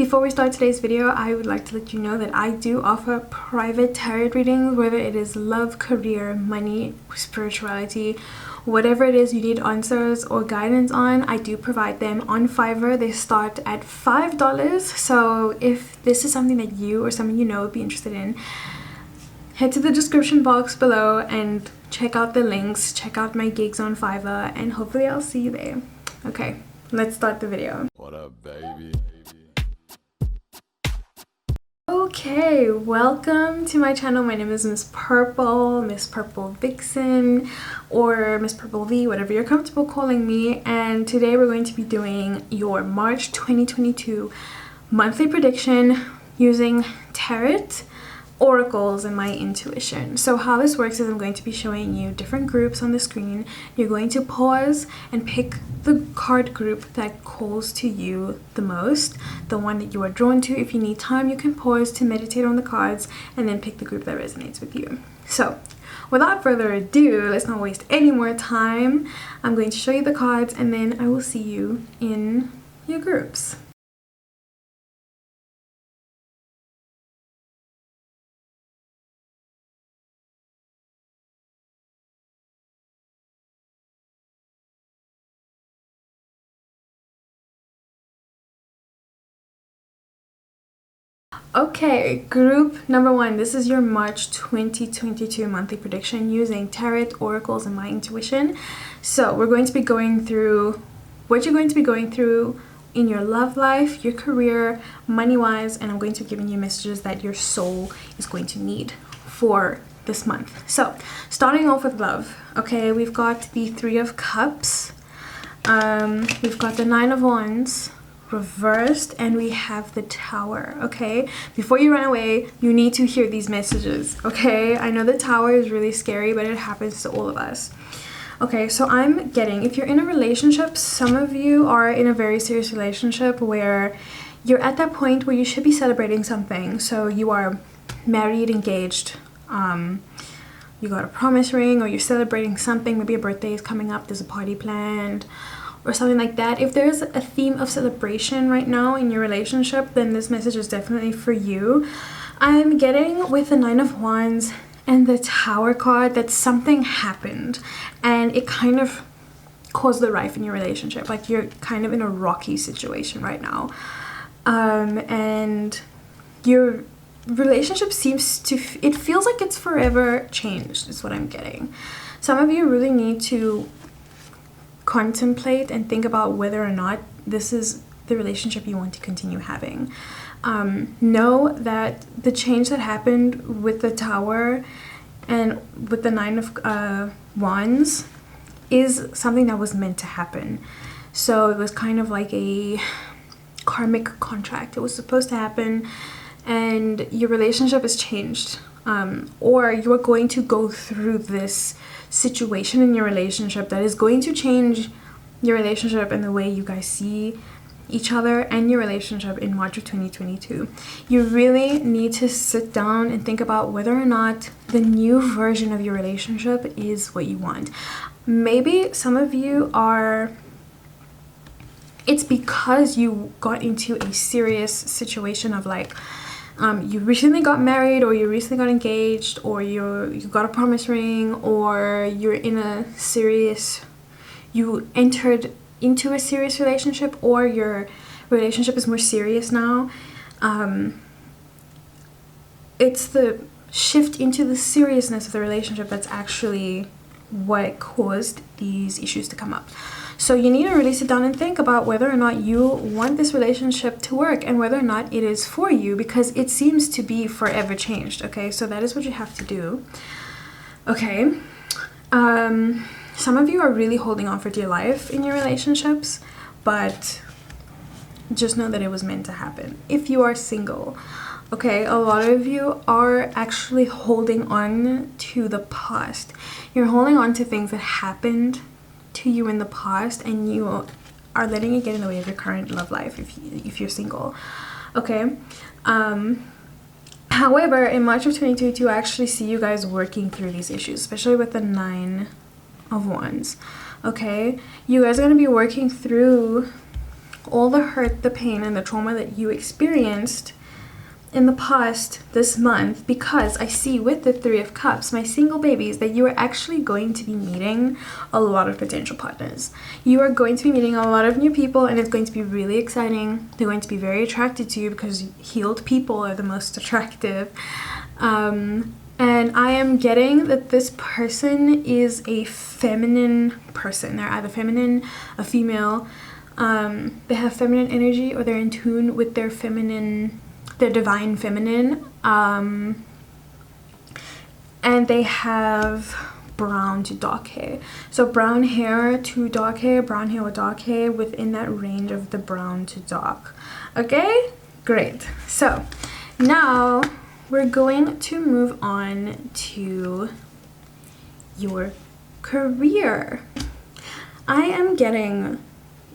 Before we start today's video, I would like to let you know that I do offer private tarot readings, whether it is love, career, money, spirituality, whatever it is you need answers or guidance on. I do provide them on Fiverr. They start at $5. So if this is something that you or someone you know would be interested in, head to the description box below and check out the links, check out my gigs on Fiverr, and hopefully I'll see you there. Okay, let's start the video. What up, baby? Okay, welcome to my channel. My name is Miss Purple Vixen, or Miss Purple V, whatever you're comfortable calling me. And today we're going to be doing your March 2022 monthly prediction using tarot, oracles, and my intuition. So how this works is I'm going to be showing you different groups on the screen. You're going to pause and pick the card group that calls to you the most, the one that you are drawn to. If you need time, you can pause to meditate on the cards and then pick the group that resonates with you. So without further ado, let's not waste any more time. I'm going to show you the cards and then I will see you in your groups. Okay, group number one. This is your March 2022 monthly prediction using tarot, oracles, and my intuition. So we're going to be going through what you're going to be going through in your love life, your career, money-wise, and I'm going to be giving you messages that your soul is going to need for this month. So starting off with love. Okay, we've got the Three of Cups, we've got the Nine of Wands reversed, and we have the Tower. Okay, before you run away, you need to hear these messages. Okay, I know the Tower is really scary, but it happens to all of us. Okay, so I'm getting, if you're in a relationship, some of you are in a very serious relationship where you're at that point where you should be celebrating something. So you are married, engaged, you got a promise ring, or you're celebrating something. Maybe a birthday is coming up, there's a party planned or something like that. If there's a theme of celebration right now in your relationship, then this message is definitely for you. I'm getting with the Nine of Wands and the Tower card that something happened and it kind of caused the rift in your relationship. Like you're kind of in a rocky situation right now, and your relationship seems to it feels like it's forever changed is what I'm getting. Some of you really need to contemplate and think about whether or not this is the relationship you want to continue having. Know that the change that happened with the Tower and with the Nine of Wands is something that was meant to happen. So it was kind of like a karmic contract. It was supposed to happen, and your relationship has changed, or you're going to go through this situation in your relationship that is going to change your relationship and the way you guys see each other and your relationship in March of 2022. You really need to sit down and think about whether or not the new version of your relationship is what you want. Maybe some of you are, it's because you got into a serious situation of like, you recently got married, or you recently got engaged, or you got a promise ring, or you're in a serious, you entered into a serious relationship, or your relationship is more serious now. It's the shift into the seriousness of the relationship that's actually what caused these issues to come up. So you need to really sit down and think about whether or not you want this relationship to work and whether or not it is for you, because it seems to be forever changed. Okay, so that is what you have to do. Okay, some of you are really holding on for dear life in your relationships, but just know that it was meant to happen. If you are single, okay, a lot of you are actually holding on to the past. You're holding on to things that happened to you in the past, and you are letting it get in the way of your current love life if you're single. Okay, however, in March of 2022, I actually see you guys working through these issues, especially with the Nine of Wands. Okay, you guys are going to be working through all the hurt, the pain, and the trauma that you experienced in the past this month, because I see with the Three of Cups, my single babies, that you are actually going to be meeting a lot of potential partners. You are going to be meeting a lot of new people, and it's going to be really exciting. They're going to be very attracted to you because healed people are the most attractive. And I am getting that this person is a feminine person. They're either feminine, a female. They have feminine energy, or they're in tune with their feminine, their divine feminine, and they have brown to dark hair. So brown hair to dark hair, brown hair or dark hair, within that range of the brown to dark. Okay, great. So now we're going to move on to your career. I am getting,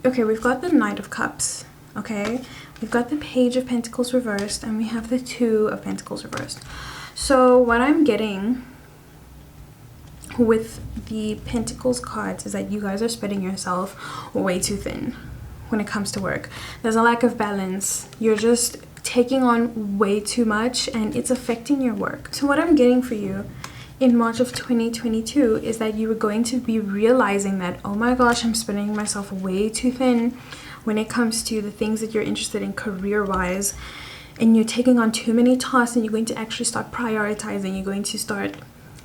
okay, we've got the Knight of Cups, okay? We've got the Page of Pentacles reversed, and we have the Two of Pentacles reversed. So what I'm getting with the Pentacles cards is that you guys are spreading yourself way too thin when it comes to work. There's a lack of balance. You're just taking on way too much, and it's affecting your work. So what I'm getting for you in March of 2022 is that you are going to be realizing that, oh my gosh, I'm spreading myself way too thin when it comes to the things that you're interested in career-wise, and you're taking on too many tasks, and you're going to actually start prioritizing. You're going to start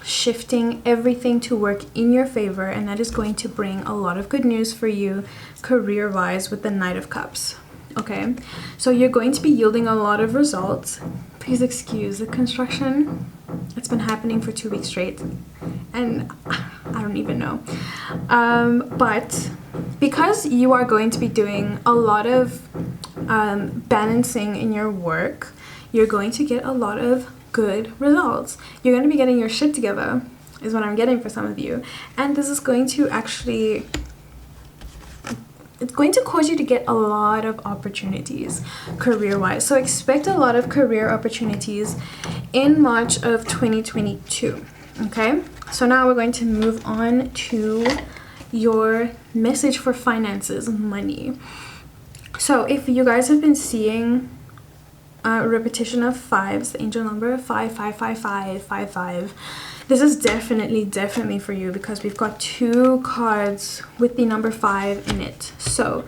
shifting everything to work in your favor, and that is going to bring a lot of good news for you career-wise with the Knight of Cups. Okay, so you're going to be yielding a lot of results. Please excuse the construction. It's been happening for 2 weeks straight, and I don't even know. But because you are going to be doing a lot of balancing in your work, you're going to get a lot of good results. You're going to be getting your shit together, is what I'm getting for some of you. And this is going to actually, it's going to cause you to get a lot of opportunities career-wise. So expect a lot of career opportunities in March of 2022. Okay, so now we're going to move on to your message for finances, money. So if you guys have been seeing a repetition of fives, the angel number 5555555, this is definitely for you, because we've got 2 cards with the number 5 in it. So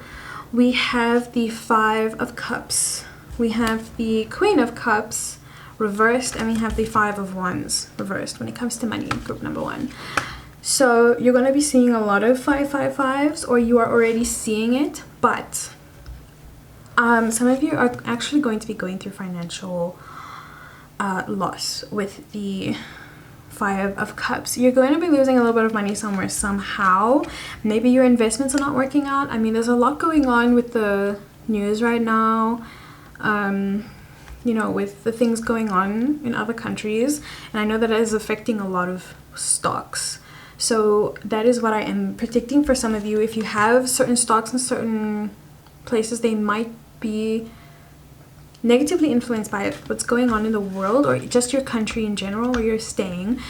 we have the 5 of Cups, we have the Queen of Cups reversed, and we have the 5 of Wands reversed when it comes to money, group number 1. So you're going to be seeing a lot of 555s, or you are already seeing it, but some of you are actually going to be going through financial loss with the 5 of Cups. You're going to be losing a little bit of money somewhere, somehow. Maybe your investments are not working out. I mean, there's a lot going on with the news right now, you know, with the things going on in other countries, and I know that is affecting a lot of stocks. So that is what I am predicting for some of you. If you have certain stocks in certain places, they might be negatively influenced by what's going on in the world, or just your country in general where you're staying.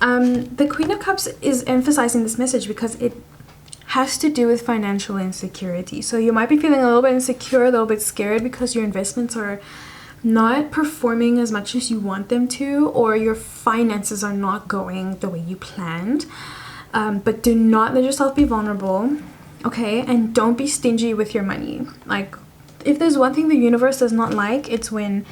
The Queen of Cups is emphasizing this message because it has to do with financial insecurity. So you might be feeling a little bit insecure, a little bit scared because your investments are not performing as much as you want them to, or your finances are not going the way you planned. But do not let yourself be vulnerable, okay? And don't be stingy with your money. Like, if there's one thing the universe does not like, it's when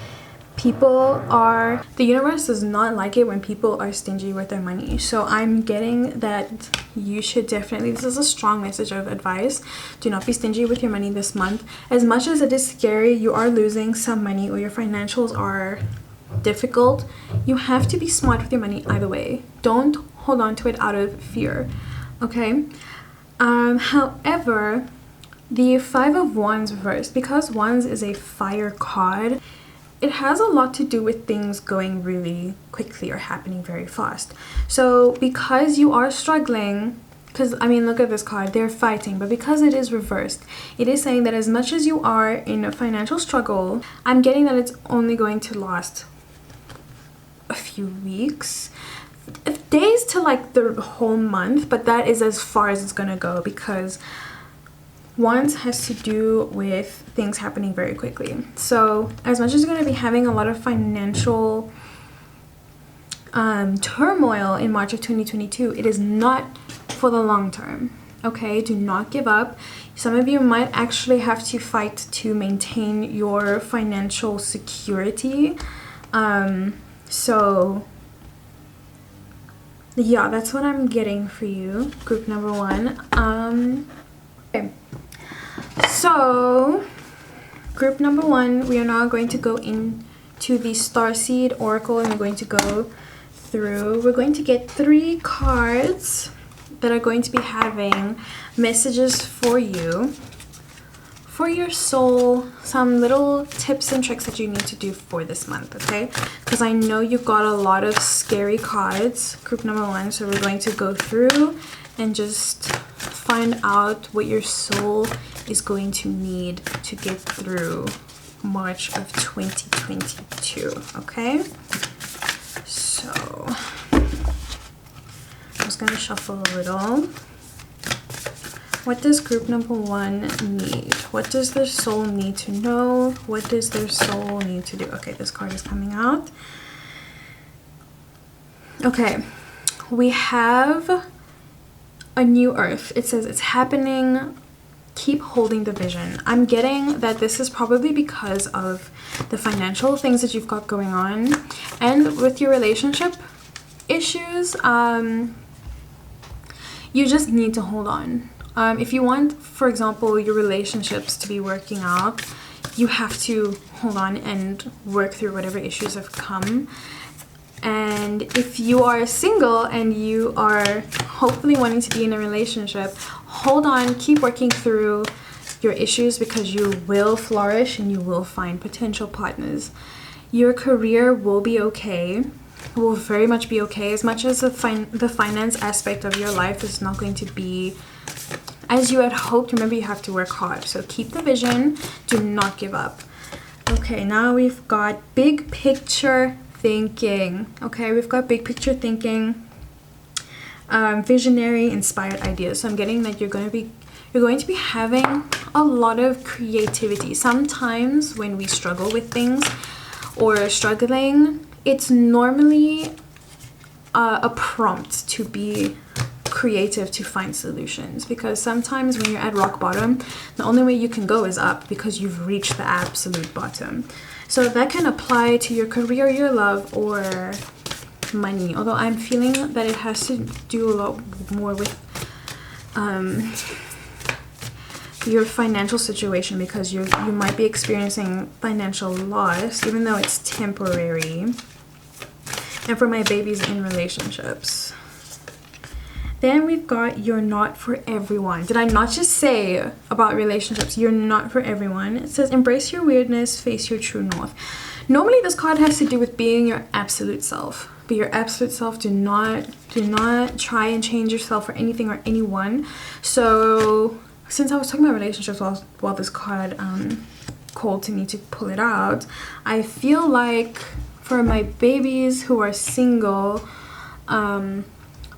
people are, the universe does not like it when people are stingy with their money. So I'm getting that you should definitely, this is a strong message of advice, do not be stingy with your money this month. As much as it is scary, you are losing some money, or your financials are difficult, you have to be smart with your money either way. Don't hold on to it out of fear, okay? However, the 5 of Wands reversed, because Wands is a fire card, it has a lot to do with things going really quickly or happening very fast. So because you are struggling, because I mean, look at this card, they're fighting, but because it is reversed, it is saying that as much as you are in a financial struggle, I'm getting that it's only going to last a few weeks, days to like the whole month, but that is as far as it's gonna go, because Wands has to do with things happening very quickly. So as much as you're going to be having a lot of financial turmoil in March of 2022, it is not for the long term. Okay, do not give up. Some of you might actually have to fight to maintain your financial security. So yeah, that's what I'm getting for you, group number 1. Okay. So group number 1, we are now going to go into the Starseed Oracle, and we're going to go through. We're going to get 3 cards that are going to be having messages for you, for your soul, some little tips and tricks that you need to do for this month, okay? Because I know you've got a lot of scary cards, group number 1, so we're going to go through and just find out what your soul is going to need to get through March of 2022, okay? So I'm just gonna shuffle a little. What does group number 1 need? What does their soul need to know? What does their soul need to do? Okay, this card is coming out. Okay, we have a new earth. It says it's happening. Keep holding the vision. I'm getting that this is probably because of the financial things that you've got going on, and with your relationship issues, you just need to hold on. If you want, for example, your relationships to be working out, you have to hold on and work through whatever issues have come. And if you are single and you are hopefully wanting to be in a relationship, hold on, keep working through your issues, because you will flourish and you will find potential partners. Your career will be okay, will very much be okay, as much as the finance aspect of your life is not going to be as you had hoped. Remember, you have to work hard, so keep the vision, do not give up. Okay, now we've got big picture thinking. Okay, we've got big picture thinking, visionary, inspired ideas. So I'm getting that you're going to be having a lot of creativity. Sometimes when we struggle with things or struggling, it's normally a prompt to be creative, to find solutions, because sometimes when you're at rock bottom, the only way you can go is up, because you've reached the absolute bottom. So that can apply to your career, your love, or money, although I'm feeling that it has to do a lot more with your financial situation, because you might be experiencing financial loss, even though it's temporary. And for my babies in relationships. Then we've got you're not for everyone. Did I not just say about relationships, you're not for everyone? It says embrace your weirdness, face your true north. Normally this card has to do with being your absolute self. Be your absolute self. Do not try and change yourself for anything or anyone. So since I was talking about relationships while this card called to me to pull it out, I feel like for my babies who are single,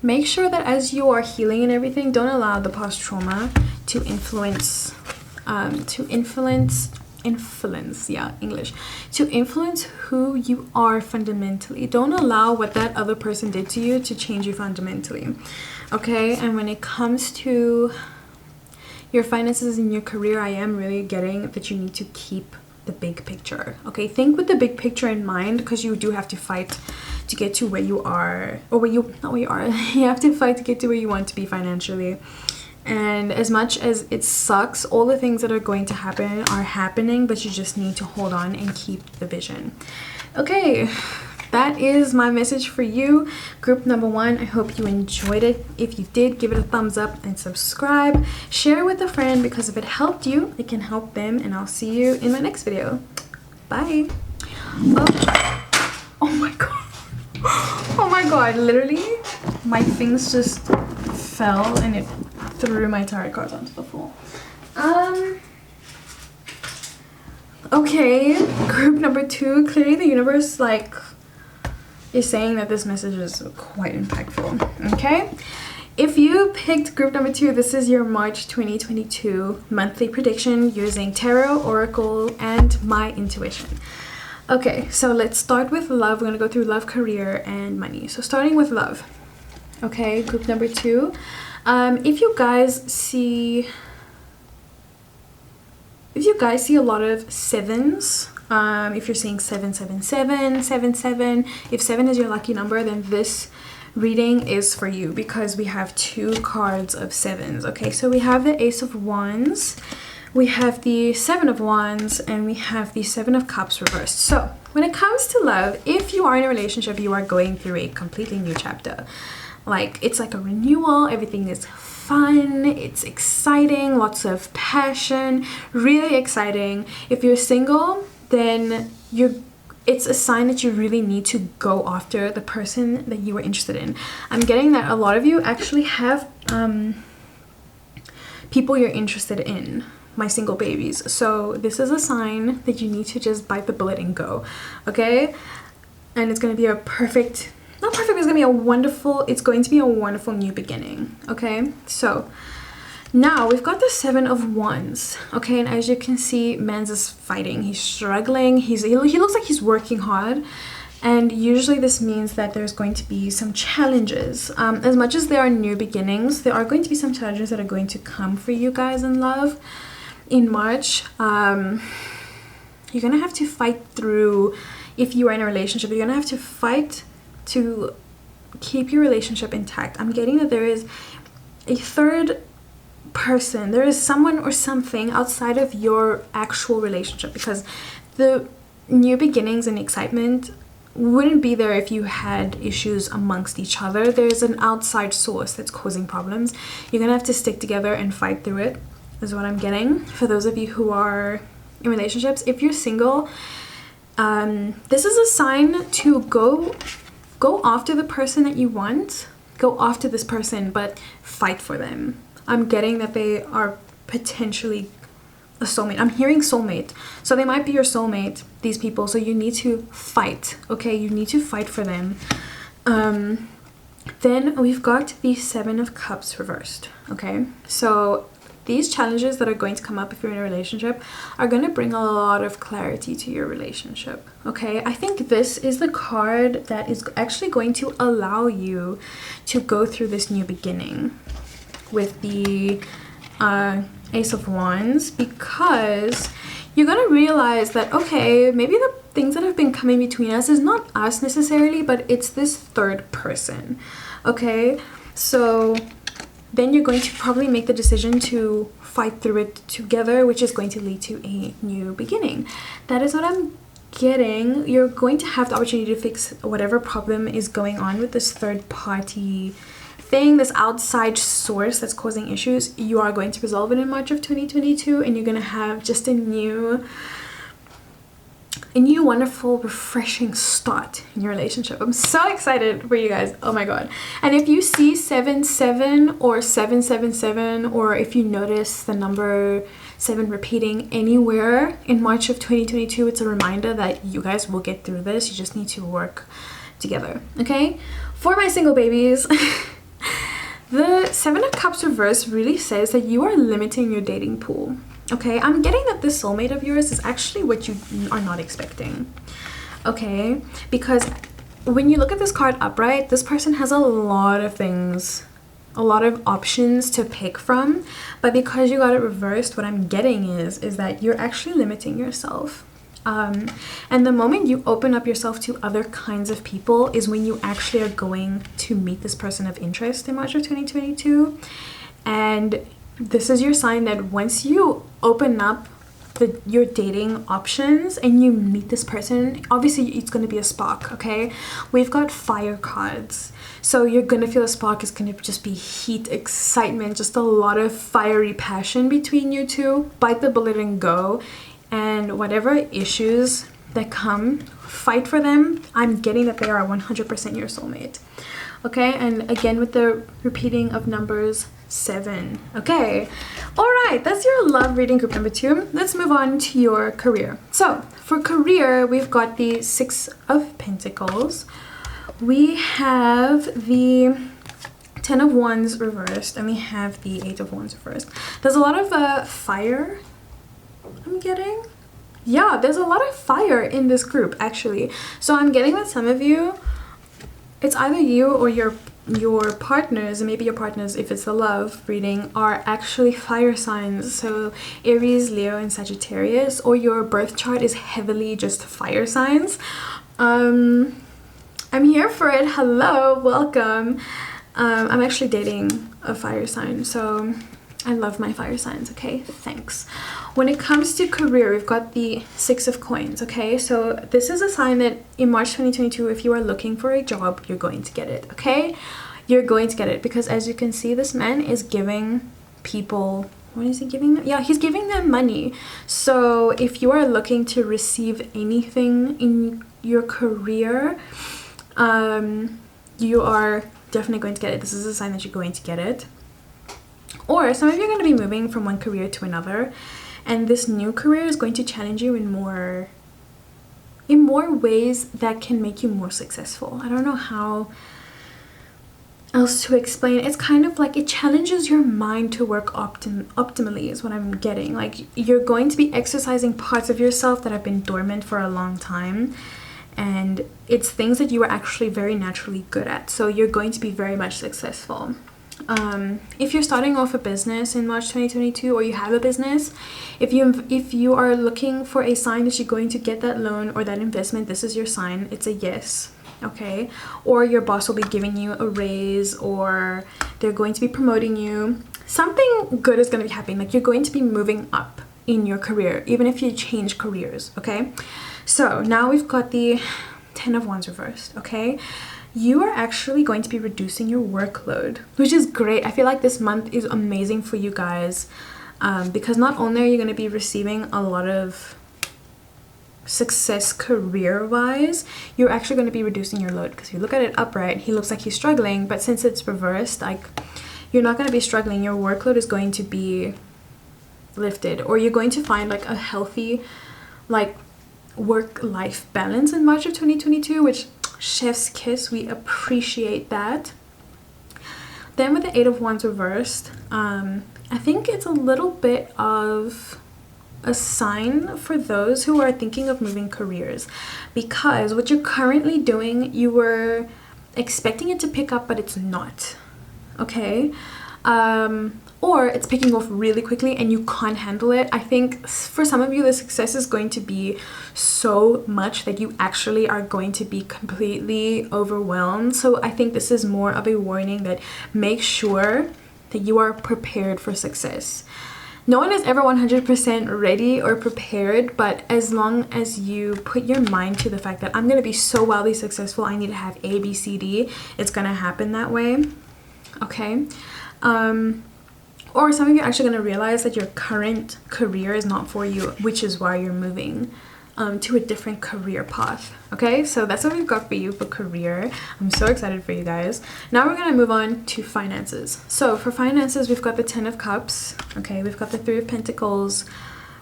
make sure that as you are healing and everything, don't allow the past trauma to influence who you are fundamentally. Don't allow what that other person did to you to change you fundamentally. Okay, and when it comes to your finances and your career, I am really getting that you need to keep the big picture. Okay, think with the big picture in mind, because you do have to fight to get to where you are, or you have to fight to get to where you want to be financially. And as much as it sucks, all the things that are going to happen are happening, but you just need to hold on and keep the vision. Okay, that is my message for you, group number 1. I hope you enjoyed it. If you did, give it a thumbs up and subscribe. Share it with a friend, because if it helped you, it can help them. And I'll see you in my next video. Bye. Oh my god. Oh my god, literally my things just fell and it threw my tarot cards onto the floor. Okay, group number 2. Clearly the universe is saying that this message is quite impactful. Okay, If you picked group number 2, this is your March 2022 monthly prediction using tarot, oracle, and my intuition. Okay, so let's start with love. We're going to go through love, career, and money. So starting with love. Okay, group number 2. If you guys see a lot of 7s, if you're seeing 777, 77, if 7 is your lucky number, then this reading is for you because we have 2 cards of 7s. Okay, so we have the Ace of Wands, we have the 7 of Wands, and we have the 7 of Cups reversed. So when it comes to love, if you are in a relationship, you are going through a completely new chapter. Like, it's like a renewal. Everything is fun, it's exciting, lots of passion, really exciting. If you're single, then it's a sign that you really need to go after the person that you were interested in. I'm getting that a lot of you actually have people you're interested in, my single babies. So this is a sign that you need to just bite the bullet and go, okay? And it's going to be a perfect, not perfect, it's going to be a wonderful new beginning, okay? So now we've got the 7 of Wands, okay? And as you can see, Mans is fighting, he's struggling, he looks like he's working hard. And usually this means that there's going to be some challenges. As much as there are new beginnings, there are going to be some challenges that are going to come for you guys in love in March. You're gonna have to fight through, if you are in a relationship, you're gonna have to fight to keep your relationship intact. I'm getting that there is a third person, there is someone or something outside of your actual relationship, because the new beginnings and excitement wouldn't be there if you had issues amongst each other. There's an outside source that's causing problems. You're gonna have to stick together and fight through it, is what I'm getting. For those of you who are in relationships, if you're single, this is a sign to go after the person that you want. Go after this person, but fight for them. I'm getting that they are potentially a soulmate. I'm hearing soulmate. So they might be your soulmate, these people. So you need to fight, okay? You need to fight for them. Then we've got the 7 of Cups reversed, okay? So these challenges that are going to come up if you're in a relationship are going to bring a lot of clarity to your relationship, okay? I think this is the card that is actually going to allow you to go through this new beginning with the Ace of Wands, because you're going to realize that, okay, maybe the things that have been coming between us is not us necessarily, but it's this third person, okay? So then you're going to probably make the decision to fight through it together, which is going to lead to a new beginning. That is what I'm getting. You're going to have the opportunity to fix whatever problem is going on with this third party thing, this outside source that's causing issues. You are going to resolve it in March of 2022, and you're going to have just a new wonderful refreshing start in your relationship. I'm so excited for you guys. Oh my god. And if you see 77 or 777, or if you notice the number 7 repeating anywhere in March of 2022, it's a reminder that you guys will get through this. You just need to work together, okay? For my single babies, the 7 of Cups reverse really says that you are limiting your dating pool. Okay, I'm getting that this soulmate of yours is actually what you are not expecting. Okay, because when you look at this card upright, this person has a lot of things, a lot of options to pick from. But because you got it reversed, what I'm getting is that you're actually limiting yourself. And the moment you open up yourself to other kinds of people is when you actually are going to meet this person of interest in March of 2022. And this is your sign that once you open up your dating options and you meet this person, obviously it's going to be a spark, okay? We've got fire cards. So you're going to feel a spark. Is going to just be heat, excitement, just a lot of fiery passion between you two. Bite the bullet and go. And whatever issues that come, fight for them. I'm getting that they are 100% your soulmate. Okay, and again with the repeating of numbers 7. Okay, all right, that's your love reading group number 2. Let's move on to your career. So for career, we've got the 6 of Pentacles. We have the Ten of Wands reversed, and we have the Eight of Wands reversed. There's a lot of fire I'm getting. Yeah, there's a lot of fire in this group actually. So I'm getting that some of you, it's either you or your partners, and maybe your partners, if it's a love reading, are actually fire signs. So Aries, Leo, and Sagittarius, or your birth chart is heavily just fire signs. I'm here for it. Hello, welcome. I'm actually dating a fire sign, so I love my fire signs. Okay, thanks. When it comes to career, we've got the Six of Coins. Okay, so this is a sign that in March 2022, if you are looking for a job, you're going to get it. Okay, you're going to get it, because as you can see, this man is giving people, what is he giving them? Yeah, he's giving them money. So if you are looking to receive anything in your career, you are definitely going to get it. This is a sign that you're going to get it. Or some of you are going to be moving from one career to another, and this new career is going to challenge you in more ways that can make you more successful. I don't know how else to explain. It's kind of like it challenges your mind to work optimally is what I'm getting. Like, you're going to be exercising parts of yourself that have been dormant for a long time, and it's things that you are actually very naturally good at. So you're going to be very much successful. If you're starting off a business in March 2022, or you have a business, if you are looking for a sign that you're going to get that loan or that investment, this is your sign. It's a yes. Okay, or your boss will be giving you a raise, or they're going to be promoting you. Something good is going to be happening. Like, you're going to be moving up in your career, even if you change careers. Okay, so now we've got the Ten of Wands reversed. Okay, you are actually going to be reducing your workload, which is great. I feel like this month is amazing for you guys, because not only are you going to be receiving a lot of success career wise, you're actually going to be reducing your load. Because if you look at it upright, he looks like he's struggling, but since it's reversed, like, you're not going to be struggling. Your workload is going to be lifted, or you're going to find like a healthy like work-life balance in March of 2022, which chef's kiss, we appreciate that. Then with the Eight of Wands reversed, I think it's a little bit of a sign for those who are thinking of moving careers, because what you're currently doing, you were expecting it to pick up, but it's not. Okay, or it's picking off really quickly and you can't handle it. I think for some of you, the success is going to be so much that you actually are going to be completely overwhelmed. So I think this is more of a warning that make sure that you are prepared for success. No one is ever 100% ready or prepared, but as long as you put your mind to the fact that I'm going to be so wildly successful, I need to have A, B, C, D, it's going to happen that way. Okay. Or some of you are actually going to realize that your current career is not for you, which is why you're moving to a different career path. Okay, so that's what we've got for you for career. I'm so excited for you guys. Now we're going to move on to finances. So for finances, we've got the Ten of Cups. Okay, we've got the Three of Pentacles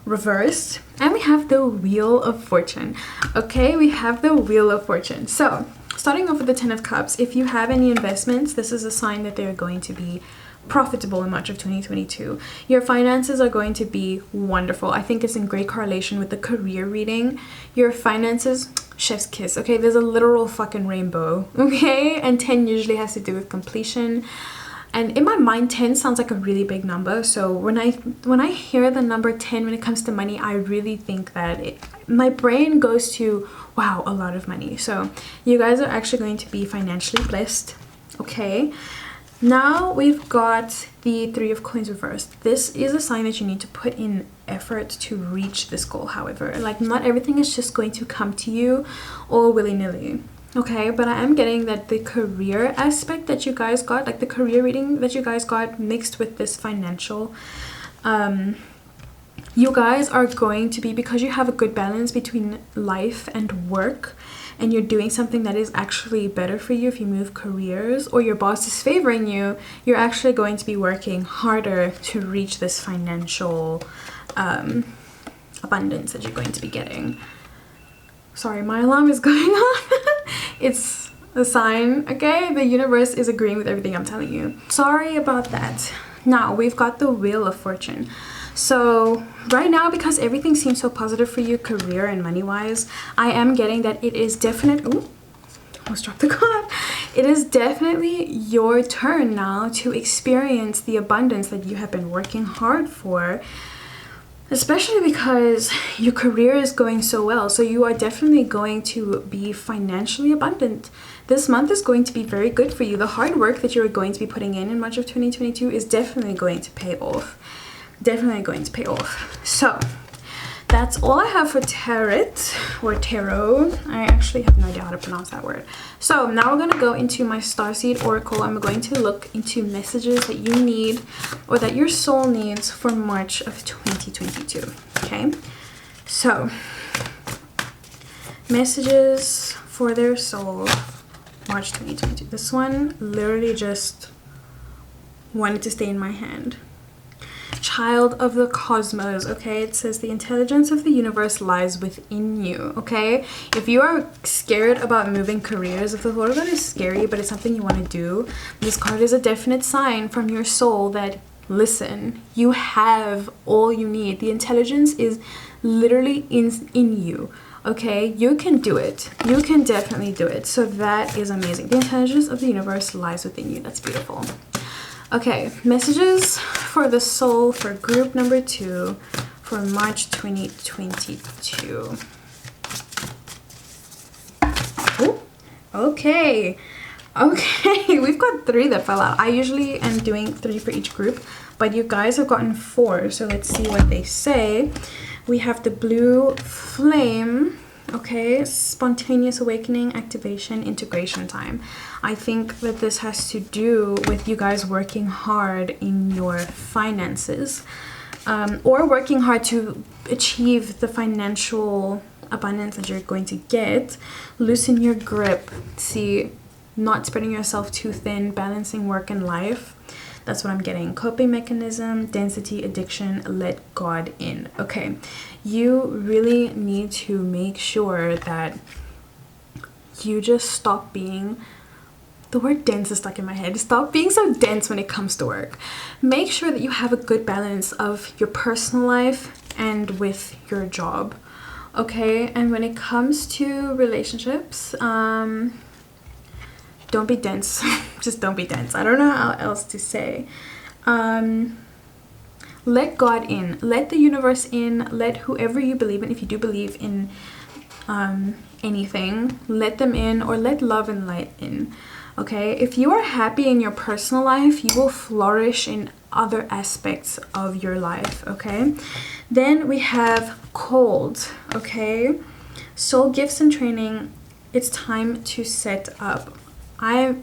reversed, and we have the Wheel of Fortune. Okay, we have the Wheel of Fortune. So starting off with the Ten of Cups, if you have any investments, this is a sign that they're going to be profitable in March of 2022. Your finances are going to be wonderful. I think it's in great correlation with the career reading. Your finances, chef's kiss. Okay, there's a literal fucking rainbow. Okay, and 10 usually has to do with completion. And in my mind, 10 sounds like a really big number. So when I hear the number 10 when it comes to money, I really think that my brain goes to, wow, a lot of money. So you guys are actually going to be financially blessed. Okay. Now we've got the Three of Coins reversed. This is a sign that you need to put in effort to reach this goal. However, like, not everything is just going to come to you all willy-nilly. Okay, but I am getting that the career aspect that you guys got, like the career reading that you guys got mixed with this financial, you guys are going to be, because you have a good balance between life and work, and you're doing something that is actually better for you if you move careers, or your boss is favoring you, you're actually going to be working harder to reach this financial abundance that you're going to be getting. Sorry, my alarm is going off. It's a sign, okay? The universe is agreeing with everything I'm telling you. Sorry about that. Now we've got the Wheel of Fortune. So right now, because everything seems so positive for you career and money wise, I am getting that it is definitely, ooh, almost dropped the card. It is definitely your turn now to experience the abundance that you have been working hard for, especially because your career is going so well. So you are definitely going to be financially abundant. This month is going to be very good for you. The hard work that you're going to be putting in March of 2022 is definitely going to pay off. Definitely going to pay off. So that's all I have for tarot or tarot. I actually have no idea how to pronounce that word. So now we're going to go into my Starseed Oracle. I'm going to look into messages that you need or that your soul needs for March of 2022. Okay, so messages for their soul March 2022. This one literally just wanted to stay in my hand. Child of the cosmos. Okay, it says the intelligence of the universe lies within you. Okay, if you are scared about moving careers, if the thought of that is scary but it's something you want to do, this card is a definite sign from your soul that, listen, you have all you need. The intelligence is literally in you. Okay, you can do it. You can definitely do it. So that is amazing. The intelligence of the universe lies within you. That's beautiful. Okay, messages for the soul for group number 2 for March 2022. Ooh, okay, we've got 3 that fell out. I usually am doing 3 for each group, but you guys have gotten 4, so let's see what they say. We have the blue flame. Okay, spontaneous awakening, activation, integration time. I think that this has to do with you guys working hard in your finances, or working hard to achieve the financial abundance that you're going to get. Loosen your grip. See, not spreading yourself too thin, balancing work and life. That's what I'm getting. Coping mechanism, density, addiction, let God in. Okay, you really need to make sure that you just stop being, the word dense is stuck in my head. Stop being so dense when it comes to work. Make sure that you have a good balance of your personal life and with your job. Okay, and when it comes to relationships, don't be dense. Just don't be dense. I don't know how else to say. Let God in. Let the universe in. Let whoever you believe in, if you do believe in anything, let them in, or let love and light in. Okay? If you are happy in your personal life, you will flourish in other aspects of your life. Okay? Then we have cold. Okay? Soul gifts and training. It's time to set up. I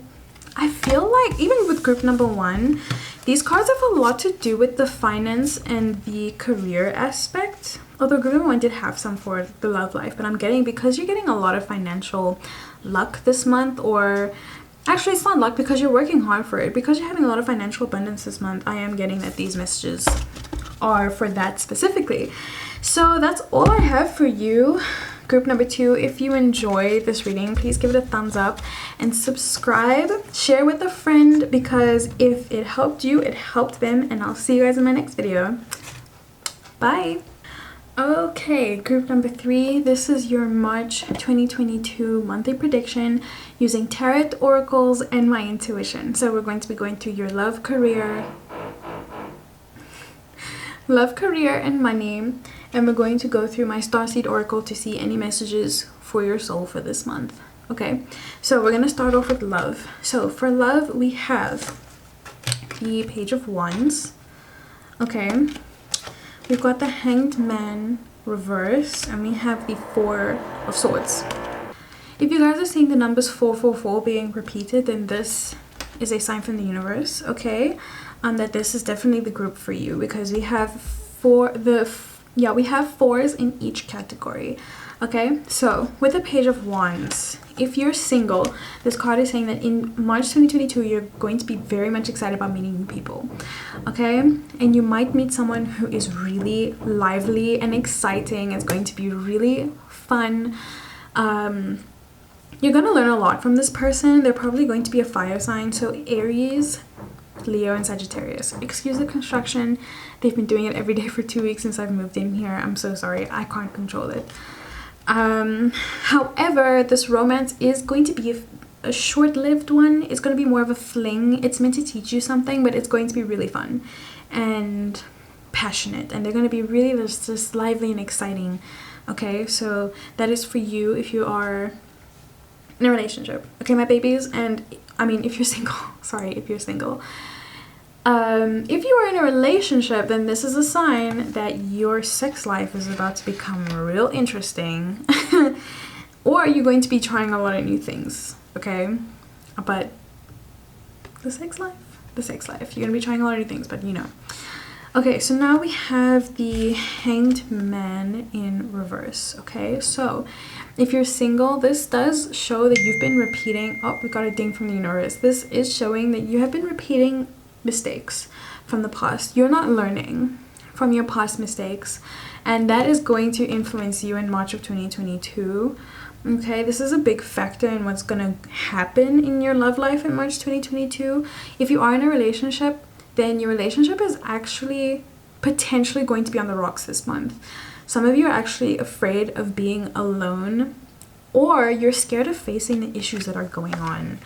feel like even with group number 1, these cards have a lot to do with the finance and the career aspect. Although group number 1 did have some for the love life, but I'm getting, because you're getting a lot of financial luck this month, or actually it's not luck because you're working hard for it, because you're having a lot of financial abundance this month, I am getting that these messages are for that specifically. So that's all I have for you. Group number 2, if you enjoyed this reading, please give it a thumbs up and subscribe. Share with a friend, because if it helped you, it helped them. And I'll see you guys in my next video. Bye. Okay, group number 3, this is your March 2022 monthly prediction using tarot, oracles, and my intuition. So we're going to be going through your love, career, and money. And we're going to go through my Starseed Oracle to see any messages for your soul for this month. Okay, so we're going to start off with love. So for love, we have the Page of Wands. Okay, we've got the Hanged Man reverse, and we have the 4 of Swords. If you guys are seeing the numbers 444 being repeated, then this is a sign from the universe, okay? That this is definitely the group for you, because we have we have 4s in each category. Okay, so with the Page of Wands, if you're single, this card is saying that in March 2022 you're going to be very much excited about meeting new people. Okay, and you might meet someone who is really lively and exciting. It's going to be really fun. You're going to learn a lot from this person. They're probably going to be a fire sign. So Aries, Leo, and Sagittarius. Excuse the construction. They've been doing it every day for 2 weeks since I've moved in here. I'm so sorry. I can't control it. However, this romance is going to be a short-lived one. It's going to be more of a fling. It's meant to teach you something, but it's going to be really fun and passionate, and they're going to be really just lively and exciting. Okay, so that is for you if you are in a relationship. Okay, my babies. And I mean, if you're single, sorry, if you're single. If you are in a relationship, then this is a sign that your sex life is about to become real interesting. Or you're going to be trying a lot of new things, okay? But the sex life, you're gonna be trying a lot of new things, but you know. Okay, so now we have the Hanged Man in reverse. Okay, so if you're single, this does show that you've been repeating. Oh, we got a ding from the universe. This is showing that you have been repeating mistakes from the past. You're not learning from your past mistakes, and that is going to influence you in March of 2022. Okay, this is a big factor in what's gonna happen in your love life in March 2022. If you are in a relationship, then your relationship is actually potentially going to be on the rocks this month. Some of you are actually afraid of being alone, or you're scared of facing the issues that are going on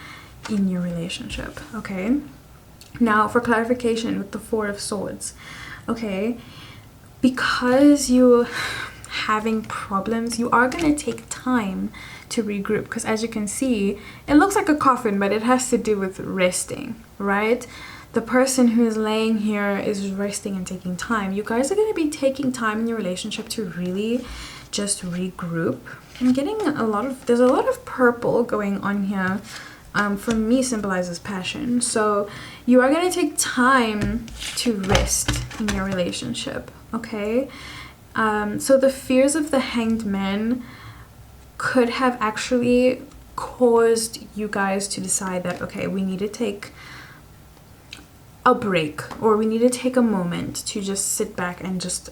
in your relationship. Okay, now for clarification with the Four of Swords, okay, because you having problems, you are going to take time to regroup, because as you can see, it looks like a coffin, but it has to do with resting, right? The person who is laying here is resting and taking time. You guys are going to be taking time in your relationship to really just regroup. I'm getting there's a lot of purple going on here. For me, symbolizes passion. So you are going to take time to rest in your relationship, okay? So the fears of the Hanged Man could have actually caused you guys to decide that, okay, we need to take a break, or we need to take a moment to just sit back and just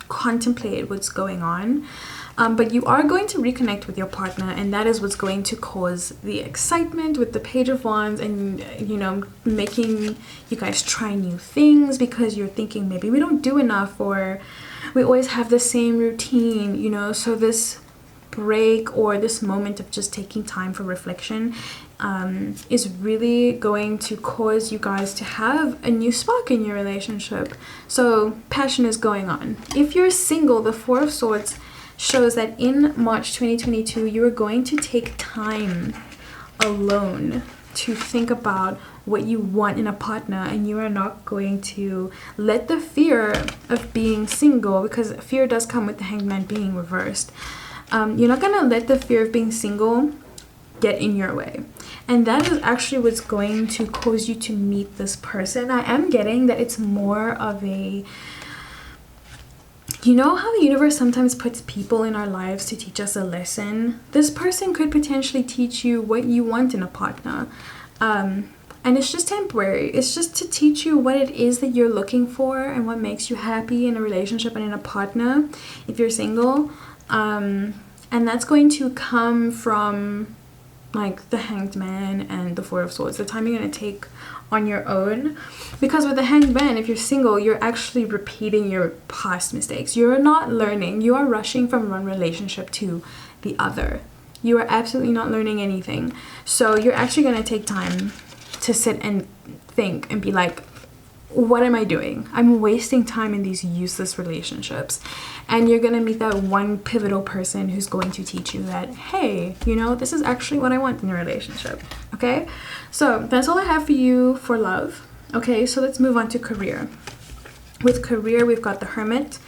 contemplate what's going on. But you are going to reconnect with your partner, and that is what's going to cause the excitement with the Page of Wands, and you know, making you guys try new things because you're thinking maybe we don't do enough, or we always have the same routine, you know. So this break or this moment of just taking time for reflection is really going to cause you guys to have a new spark in your relationship. So passion is going on. If you're single, the Four of Swords shows that in March 2022 you are going to take time alone to think about what you want in a partner, and you are not going to let the fear of being single, because fear does come with the Hanged Man being reversed. You're not going to let the fear of being single get in your way, and that is actually what's going to cause you to meet this person. I am getting that it's more of a, you know how the universe sometimes puts people in our lives to teach us a lesson? This person could potentially teach you what you want in a partner. And it's just temporary. It's just to teach you what it is that you're looking for and what makes you happy in a relationship and in a partner if you're single. And that's going to come from like the Hanged Man and the Four of Swords, the time you're going to take on your own. Because with the Hanged Man, if you're single, you're actually repeating your past mistakes. You're not learning. You are rushing from one relationship to the other. You are absolutely not learning anything. So you're actually going to take time to sit and think and be like, what am I doing? I'm wasting time in these useless relationships. And you're going to meet that one pivotal person who's going to teach you that, hey, you know, this is actually what I want in a relationship. Okay, so that's all I have for you for love. Okay, so let's move on to career. With career, we've got the Hermit,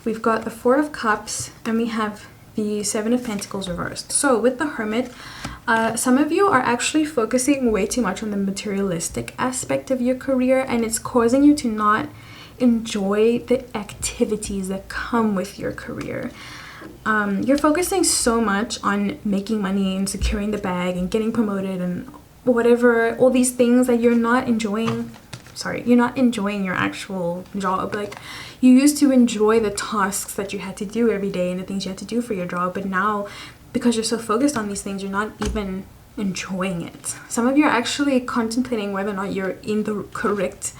we've got the Four of Cups, and we have the Seven of Pentacles reversed. So with the Hermit, some of you are actually focusing way too much on the materialistic aspect of your career, and it's causing you to not enjoy the activities that come with your career. You're focusing so much on making money and securing the bag and getting promoted and whatever, all these things that you're not enjoying. You're not enjoying your actual job. Like, you used to enjoy the tasks that you had to do every day and the things you had to do for your job, but now because you're so focused on these things, you're not even enjoying it. Some of you are actually contemplating whether or not you're in the correct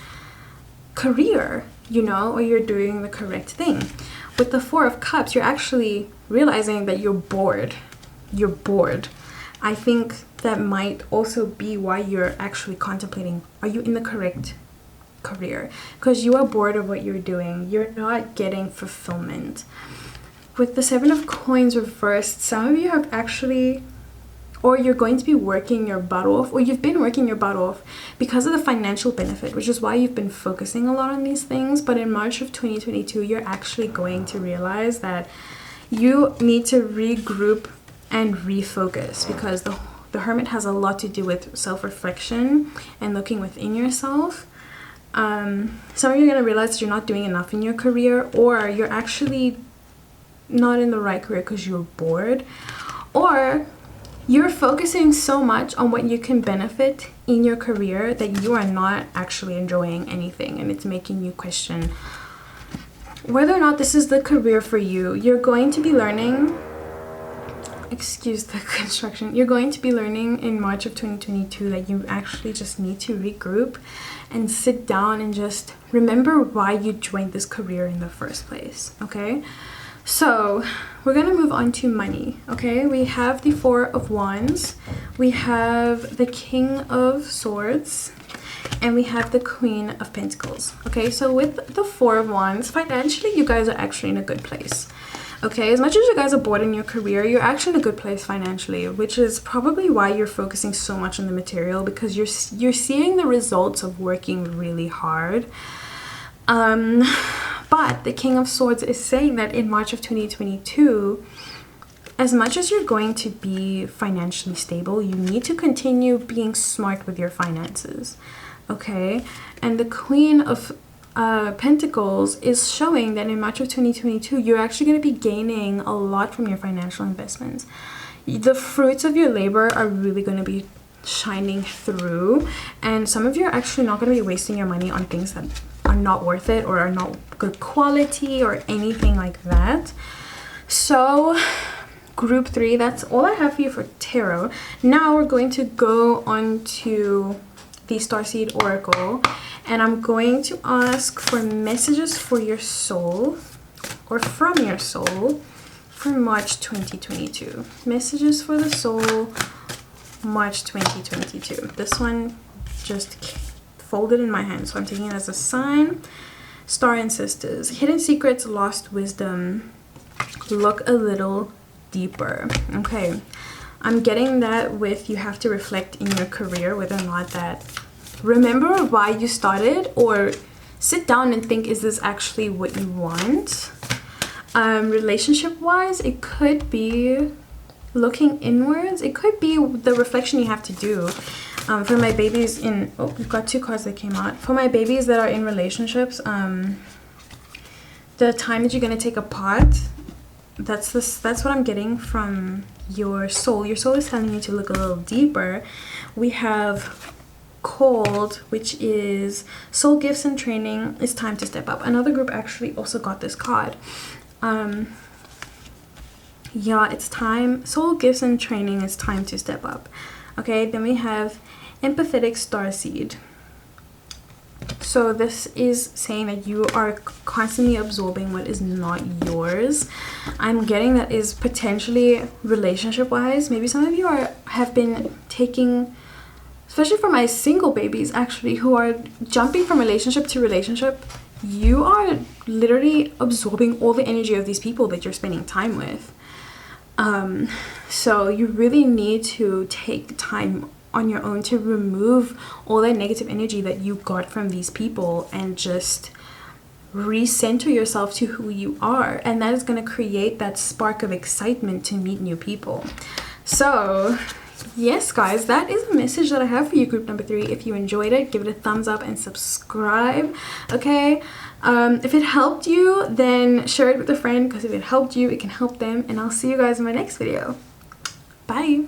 career, you know, or you're doing the correct thing. With the Four of Cups, you're actually realizing that you're bored. You're bored. I think that might also be why you're actually contemplating, are you in the correct career? Because you are bored of what you're doing. You're not getting fulfillment. With the Seven of Coins reversed, some of you have actually, or you're going to be working your butt off, or you've been working your butt off because of the financial benefit, which is why you've been focusing a lot on these things. But in March of 2022, you're actually going to realize that you need to regroup and refocus, because the Hermit has a lot to do with self-reflection and looking within yourself. Some of you are going to realize that you're not doing enough in your career, or you're actually not in the right career because you're bored, or you're focusing so much on what you can benefit in your career that you are not actually enjoying anything, and it's making you question whether or not this is the career for you. You're going to be learning, excuse the construction, you're going to be learning in March of 2022 that you actually just need to regroup and sit down and just remember why you joined this career in the first place, okay? So we're gonna move on to money, okay? We have the Four of Wands, we have the King of Swords, and we have the Queen of Pentacles, okay? So with the Four of Wands, financially, you guys are actually in a good place, okay? As much as you guys are bored in your career, you're actually in a good place financially, which is probably why you're focusing so much on the material, because you're seeing the results of working really hard. But the King of Swords is saying that in March of 2022, as much as you're going to be financially stable, you need to continue being smart with your finances, okay? And the Queen of Pentacles is showing that in March of 2022, you're actually going to be gaining a lot from your financial investments. The fruits of your labor are really going to be shining through, and some of you are actually not going to be wasting your money on things that are not worth it or are not good quality or anything like that. So group 3, that's all I have for you for tarot. Now we're going to go on to the Starseed Oracle, and I'm going to ask for messages for your soul, or from your soul, for March 2022. Messages for the soul, March 2022. This one just folded in my hand, so I'm taking it as a sign. Star Ancestors, hidden secrets, lost wisdom, look a little deeper. Okay, I'm getting that with you have to reflect in your career whether or not that, remember why you started, or sit down and think, is this actually what you want? Relationship wise, it could be looking inwards, it could be the reflection you have to do. For my babies in, oh, we've got 2 cards that came out. For my babies that are in relationships, the time that you're going to take apart, that's what I'm getting from your soul. Your soul is telling you to look a little deeper. We have Cold, which is soul gifts and training. It's time to step up. Another group actually also got this card. Yeah, it's time. Soul gifts and training, it's time to step up. Okay, then we have empathetic starseed. So this is saying that you are constantly absorbing what is not yours. I'm getting that is potentially relationship wise. Maybe some of you have been taking, especially for my single babies actually, who are jumping from relationship to relationship. You are literally absorbing all the energy of these people that you're spending time with. So you really need to take time on your own to remove all that negative energy that you got from these people and just recenter yourself to who you are, and that is going to create that spark of excitement to meet new people. So yes guys, that is the message that I have for you, group number 3. If you enjoyed it, give it a thumbs up and subscribe, okay? If it helped you, then share it with a friend, because if it helped you, it can help them, and I'll see you guys in my next video. Bye.